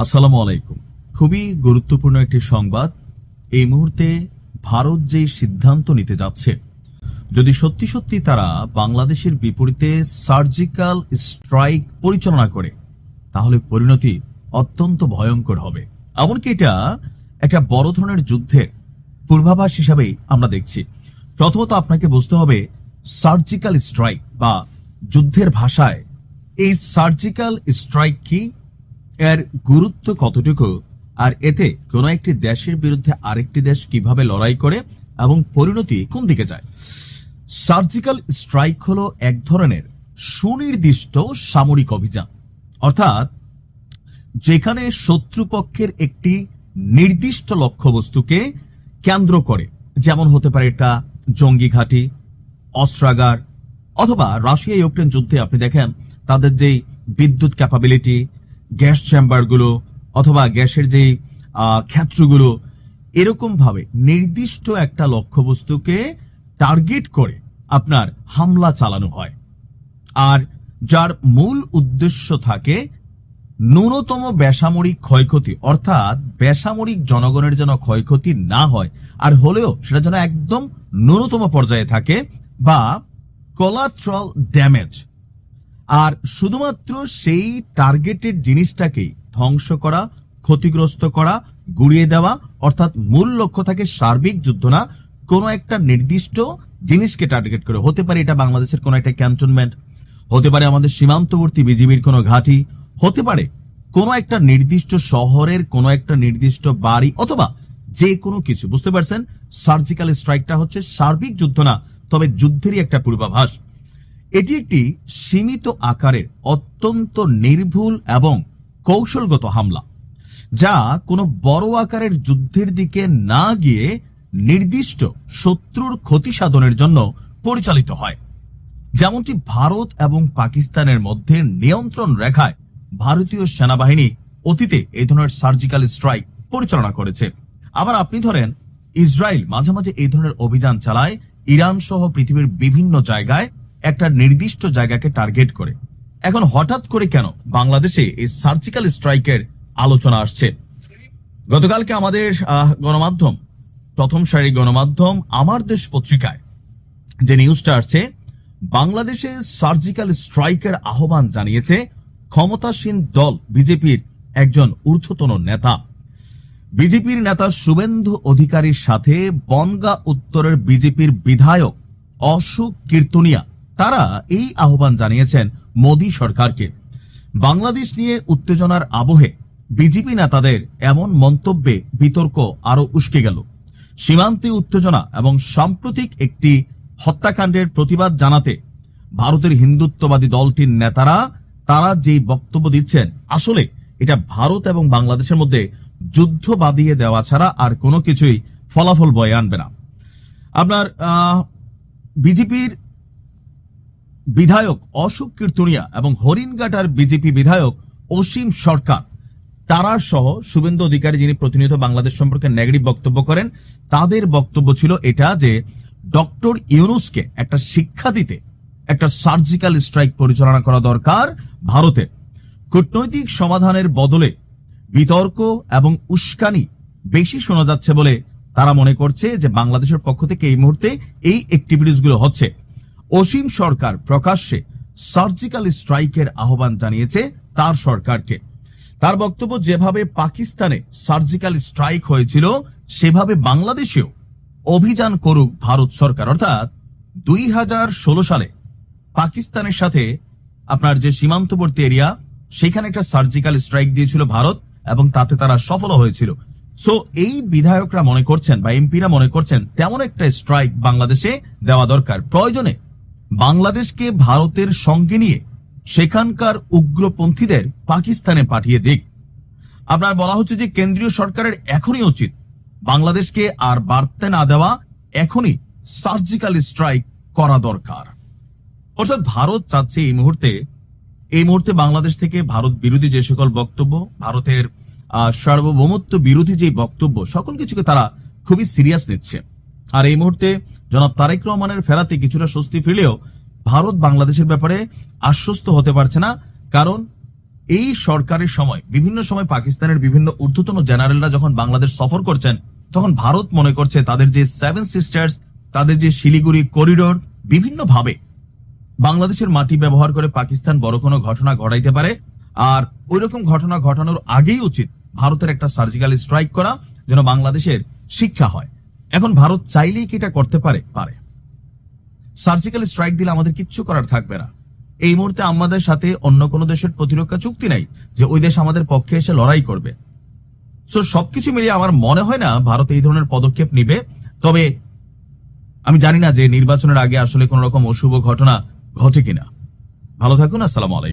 আসসালামু আলাইকুম। খুবই গুরুত্বপূর্ণ একটি সংবাদ। এই মুহূর্তে ভারত যে সিদ্ধান্ত নিতে যাচ্ছে, যদি সত্যি সত্যি তারা বাংলাদেশের বিপরীতে সার্জিক্যাল স্ট্রাইক পরিচালনা করে, তাহলে পরিণতি অত্যন্ত ভয়ঙ্কর হবে। এমনকি এটা একটা বড় ধরনের যুদ্ধের পূর্বাভাস হিসাবেই আমরা দেখছি। প্রথমত আপনাকে বুঝতে হবে সার্জিক্যাল স্ট্রাইক বা যুদ্ধের ভাষায় এই সার্জিক্যাল স্ট্রাইক কি, এর গুরুত্ব কতটুকু, আর এতে কোন একটি দেশের বিরুদ্ধে আরেকটি দেশ কিভাবে লড়াই করে এবং পরিণতি কোন দিকে যায়। সার্জিক্যাল স্ট্রাইক হলো এক ধরনের সুনির্দিষ্ট সামরিক অভিযান, অর্থাৎ যেখানে শত্রুপক্ষের একটি নির্দিষ্ট লক্ষ্যবস্তুকে কেন্দ্র করে, যেমন হতে পারে এটা জঙ্গি ঘাঁটি, অস্ত্রাগার, অথবা রাশিয়া ইউক্রেন যুদ্ধে আপনি দেখেন তাদের যে বিদ্যুৎ ক্যাপাবিলিটি, গ্যাস চেম্বারগুলো অথবা গ্যাসের যে ক্ষেত্রগুলো, এরকম ভাবে নির্দিষ্ট একটা লক্ষ্যবস্তুকে টার্গেট করে আপনার হামলা চালানো হয়, আর যার মূল উদ্দেশ্য থাকে ন্যূনতম বেসামরিক ক্ষয়ক্ষতি, অর্থাৎ বেসামরিক জনগণের যেন ক্ষয়ক্ষতি না হয়, আর হলেও সেটা যেন একদম ন্যূনতম পর্যায়ে থাকে, বা কোলাট্রাল ড্যামেজ। আর শুধুমাত্র সেই টার্গেটেড জিনিসটাকেই ধ্বংস করা, ক্ষতিগ্রস্ত করা, গুড়িয়ে দেওয়া, অর্থাৎ মূল লক্ষ্য থাকে সার্বিক যুদ্ধ না, কোনো একটা নির্দিষ্ট জিনিসকে টার্গেট করে। হতে পারে এটা বাংলাদেশের কোনো একটা ক্যান্টনমেন্ট, হতে পারে আমাদের সীমান্তবর্তী বিজিবির কোনো ঘাঁটি, হতে পারে কোনো একটা নির্দিষ্ট শহরের কোনো একটা নির্দিষ্ট বাড়ি, অথবা যে কোনো কিছু। বুঝতে পারছেন, সার্জিক্যাল স্ট্রাইকটা হচ্ছে সার্বিক যুদ্ধ না, তবে যুদ্ধেরই একটা পূর্বাভাস। এটি একটি সীমিত আকারের অত্যন্ত নির্ভুল এবং কৌশলগত হামলা, যা কোনো বড় আকারের যুদ্ধের দিকে না গিয়ে নির্দিষ্ট শত্রুর ক্ষতি সাধনের জন্য পরিচালিত হয়। যেমনটি ভারত এবং পাকিস্তানের মধ্যে নিয়ন্ত্রণ রেখায় ভারতীয় সেনাবাহিনী অতীতে এই ধরনের সার্জিক্যাল স্ট্রাইক পরিচালনা করেছে। আবার আপনি ধরেন ইসরায়েল মাঝে মাঝে এই ধরনের অভিযান চালায় ইরান সহ পৃথিবীর বিভিন্ন জায়গায় একটা নির্দিষ্ট জায়গাকে টার্গেট করে। এখন হঠাৎ করে কেন বাংলাদেশে এই সার্জিক্যাল স্ট্রাইকের আলোচনা আসছে? গতকালকে আমাদের গণমাধ্যম, প্রথম সারির গণমাধ্যম আমার দেশ পত্রিকায় যে নিউজটা আসছে, বাংলাদেশে সার্জিক্যাল স্ট্রাইকের আহ্বান জানিয়েছে ক্ষমতাসীন দল বিজেপির একজন ঊর্ধ্বতন নেতা। বিজেপির নেতা শুভেন্দু অধিকারীর সাথে বনগাঁ উত্তরের বিজেপির বিধায়ক অশোক কীর্তনিয়া, তারা এই আহ্বান জানিয়েছেন মোদী সরকারকে। বাংলাদেশ নিয়ে উত্তেজনার আবহে বিজেপি নেতাদের এমন মন্তব্যে বিতর্ক আরো উস্কে গেল। সীমান্তে উত্তেজনা এবং সাম্প্রতিক একটি হত্যাকাণ্ডের প্রতিবাদ জানাতে ভারতের হিন্দুত্ববাদী দলটির নেতারা তারা যেই বক্তব্য দিচ্ছেন, আসলে এটা ভারত এবং বাংলাদেশের মধ্যে যুদ্ধ বাঁধিয়ে দেওয়া ছাড়া আর কোনো কিছুই ফলাফল বয়ে আনবে না। আপনার বিজেপির বিধায়ক অশোক কীর্তনিয়া এবং হরিণঘাটার বিজেপি বিধায়ক অসীম সরকার, তারা সহ শুভেন্দু অধিকারী, যিনি প্রতিনিয়ত বাংলাদেশ সম্পর্কে নেগেটিভ বক্তব্য করেন, তাদের বক্তব্য ছিল এটা যে ডক্টর ইউনূসকে একটা শিক্ষা দিতে একটা সার্জিক্যাল স্ট্রাইক পরিচালনা করা দরকার ভারতের। কূটনৈতিক সমাধানের বদলে বিতর্ক এবং উস্কানি বেশি শোনা যাচ্ছে বলে তারা মনে করছে যে বাংলাদেশের পক্ষ থেকে এই মুহূর্তে এই অ্যাক্টিভিটিসগুলো হচ্ছে। অসীম সরকার প্রকাশ্যে সার্জিক্যাল স্ট্রাইকের আহ্বান জানিয়েছে তার সরকারকে। তার বক্তব্য, যেভাবে পাকিস্তানে সার্জিক্যাল স্ট্রাইক হয়েছিল সেভাবে বাংলাদেশেও অভিযান করুক ভারত সরকার। অর্থাৎ 2016 সালে পাকিস্তানের সাথে আপনার যে সীমান্তবর্তী এরিয়া, সেখানে একটা সার্জিক্যাল স্ট্রাইক দিয়েছিল ভারত এবং তাতে তারা সফল হয়েছিল। সো এই বিধায়করা মনে করছেন বা এমপিরা মনে করছেন তেমন একটা স্ট্রাইক বাংলাদেশে দেওয়া দরকার। প্রয়োজনে বাংলাদেশকে ভারতের সঙ্গে নিয়ে সেখানকার উগ্রপন্থীদের পাকিস্তানে পাঠিয়ে দিক। আপনার বলা হচ্ছে যে কেন্দ্রীয় সরকারের এখনই উচিত বাংলাদেশকে আর বাড়তে না দেওয়া, এখনই সার্জিক্যাল স্ট্রাইক করা দরকার। অর্থাৎ ভারত চাচ্ছে এই মুহূর্তে বাংলাদেশ থেকে ভারত বিরোধী যে সকল বক্তব্য, ভারতের সার্বভৌমত্ব বিরোধী যে বক্তব্য, সকল কিছুকে তারা খুবই সিরিয়াস নিচ্ছে। আর এই মুহূর্তে জনাব তারেক রহমানের ফেরাতে কিছুটা স্বস্তি ফিরলেও ভারত বাংলাদেশের ব্যাপারে আশ্বস্ত হতে পারছে না, কারণ এই সরকারের সময় বিভিন্ন সময় পাকিস্তানের বিভিন্ন ঊর্ধ্বতন জেনারেলরা যখন বাংলাদেশ সফর করছেন, তখন ভারত মনে করছে তাদের যে 7 সিস্টার্স, তাদের যে শিলিগুড়ি করিডোর, বিভিন্ন ভাবে বাংলাদেশের মাটি ব্যবহার করে পাকিস্তান বড় কোনো ঘটনা ঘটাইতে পারে। আর ওইরকম ঘটনা ঘটানোর আগেই উচিত ভারতের একটা সার্জিক্যাল স্ট্রাইক করা, যেন বাংলাদেশের শিক্ষা হয়। এখন ভারত চাইলেই কি এটা করতে পারে? পারে। সার্জিক্যাল স্ট্রাইক দিলে আমাদের কিচ্ছু করার থাকবে না। এই মুহূর্তে আমাদের সাথে অন্য কোনো দেশের প্রতিরক্ষা চুক্তি নাই যে ওই দেশ আমাদের পক্ষে এসে লড়াই করবে। সো সবকিছু মিলিয়ে আমার মনে হয় না ভারত এই ধরনের পদক্ষেপ নিবে। তবে আমি জানি না যে নির্বাচনের আগে আসলে কোন রকম অশুভ ঘটনা ঘটে কিনা। ভালো থাকুন, আসসালামু আলাইকুম।